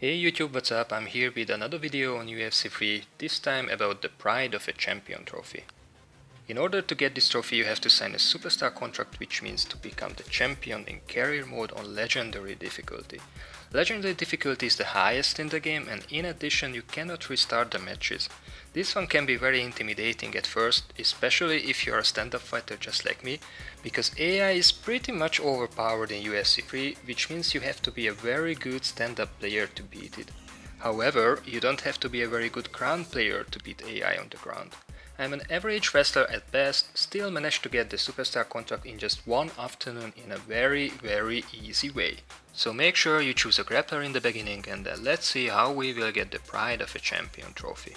Hey YouTube, what's up? I'm here with another video on UFC 3, this time about the Pride of a Champion trophy. In order to get this trophy you have to sign a superstar contract, which means to become the champion in career mode on legendary difficulty. Legendary difficulty is the highest in the game, and in addition you cannot restart the matches. This one can be very intimidating at first, especially if you are a stand-up fighter just like me, because AI is pretty much overpowered in UFC 3, which means you have to be a very good stand-up player to beat it. However, you don't have to be a very good ground player to beat AI on the ground. I'm an average wrestler at best, still managed to get the superstar contract in just one afternoon in a very easy way. So make sure you choose a grappler in the beginning, and let's see how we will get the Pride of a Champion trophy.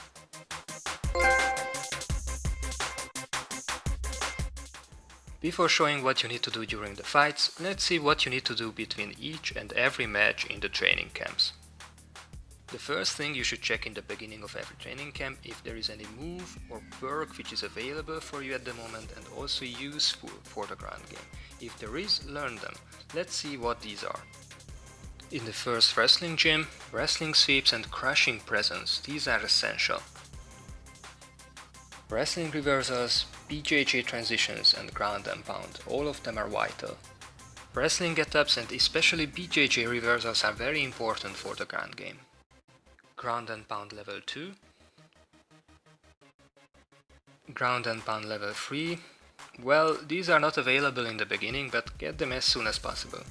Before showing what you need to do during the fights, let's see what you need to do between each and every match in the training camps. The first thing you should check in the beginning of every training camp if there is any move or perk which is available for you at the moment and also useful for the ground game. If there is, learn them. Let's see what these are. In the first wrestling gym, wrestling sweeps and crushing presence, these are essential. Wrestling reversals, BJJ transitions and ground and pound, all of them are vital. Wrestling get-ups and especially BJJ reversals are very important for the ground game. Ground and pound level 2, ground and pound level 3. Well, these are not available in the beginning, but get them as soon as possible.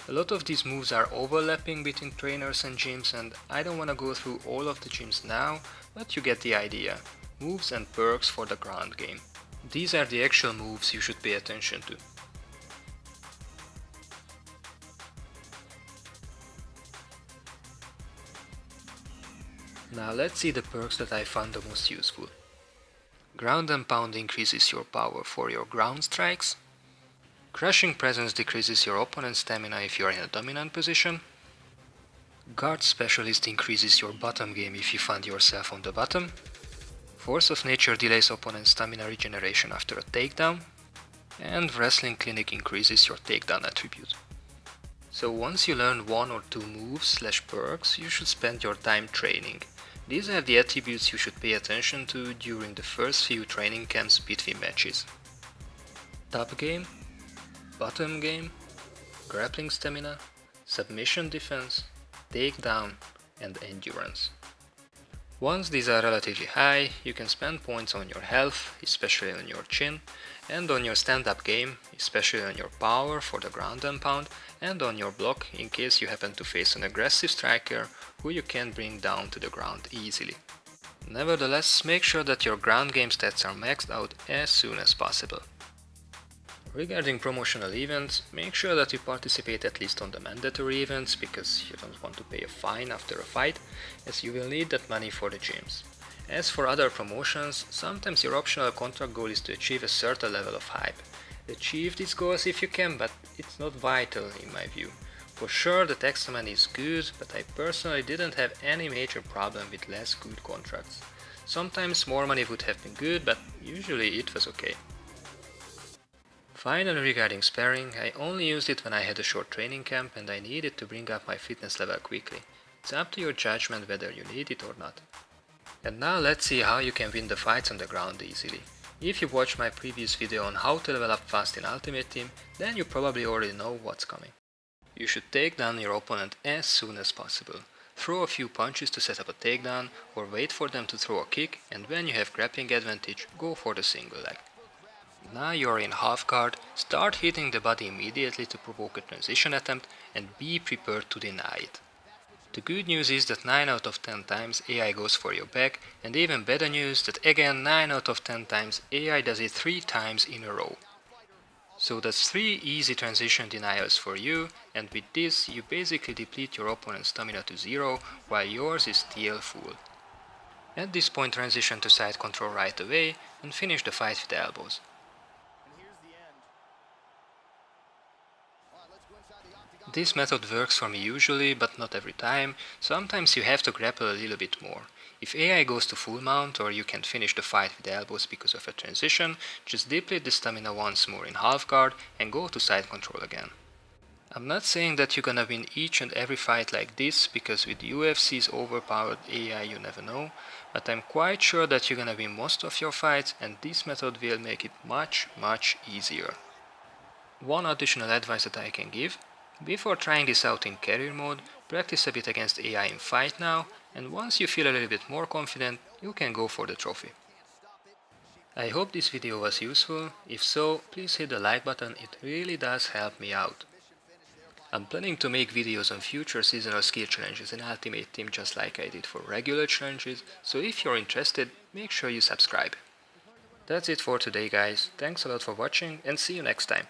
A lot of these moves are overlapping between trainers and gyms, and I don't want to go through all of the gyms now, but you get the idea. Moves and perks for the ground game. These are the actual moves you should pay attention to. Now let's see the perks that I found the most useful. Ground and pound increases your power for your ground strikes. Crushing presence decreases your opponent's stamina if you are in a dominant position. Guard specialist increases your bottom game if you find yourself on the bottom. Force of nature delays opponent's stamina regeneration after a takedown. And wrestling clinic increases your takedown attribute. So once you learn one or two moves / perks, you should spend your time training. These are the attributes you should pay attention to during the first few training camps between matches. Top game, bottom game, grappling stamina, submission defense, takedown and endurance. Once these are relatively high, you can spend points on your health, especially on your chin, and on your stand-up game, especially on your power for the ground and pound, and on your block in case you happen to face an aggressive striker who you can bring down to the ground easily. Nevertheless, make sure that your ground game stats are maxed out as soon as possible. Regarding promotional events, make sure that you participate at least on the mandatory events, because you don't want to pay a fine after a fight, as you will need that money for the gyms. As for other promotions, sometimes your optional contract goal is to achieve a certain level of hype. Achieve these goals if you can, but it's not vital in my view. For sure the extra money is good, but I personally didn't have any major problem with less good contracts. Sometimes more money would have been good, but usually it was okay. Finally, regarding sparring, I only used it when I had a short training camp and I needed to bring up my fitness level quickly. It's up to your judgment whether you need it or not. And now let's see how you can win the fights on the ground easily. If you watched my previous video on how to level up fast in Ultimate Team, then you probably already know what's coming. You should take down your opponent as soon as possible. Throw a few punches to set up a takedown, or wait for them to throw a kick, and when you have grappling advantage, go for the single leg. Now you are in half guard, start hitting the body immediately to provoke a transition attempt and be prepared to deny it. The good news is that 9 out of 10 times AI goes for your back, and even better news that again 9 out of 10 times AI does it 3 times in a row. So that's 3 easy transition denials for you, and with this you basically deplete your opponent's stamina to 0 while yours is still full. At this point transition to side control right away and finish the fight with elbows. This method works for me usually, but not every time. Sometimes you have to grapple a little bit more. If AI goes to full mount or you can't finish the fight with elbows because of a transition, just deplete the stamina once more in half guard and go to side control again. I'm not saying that you're gonna win each and every fight like this, because with UFC's overpowered AI you never know, but I'm quite sure that you're gonna win most of your fights, and this method will make it much easier. One additional advice that I can give: before trying this out in career mode, practice a bit against AI in fight now, and once you feel a little bit more confident, you can go for the trophy. I hope this video was useful. If so, please hit the like button, it really does help me out. I'm planning to make videos on future seasonal skill challenges in Ultimate Team just like I did for regular challenges, so if you're interested, make sure you subscribe. That's it for today guys, thanks a lot for watching and see you next time.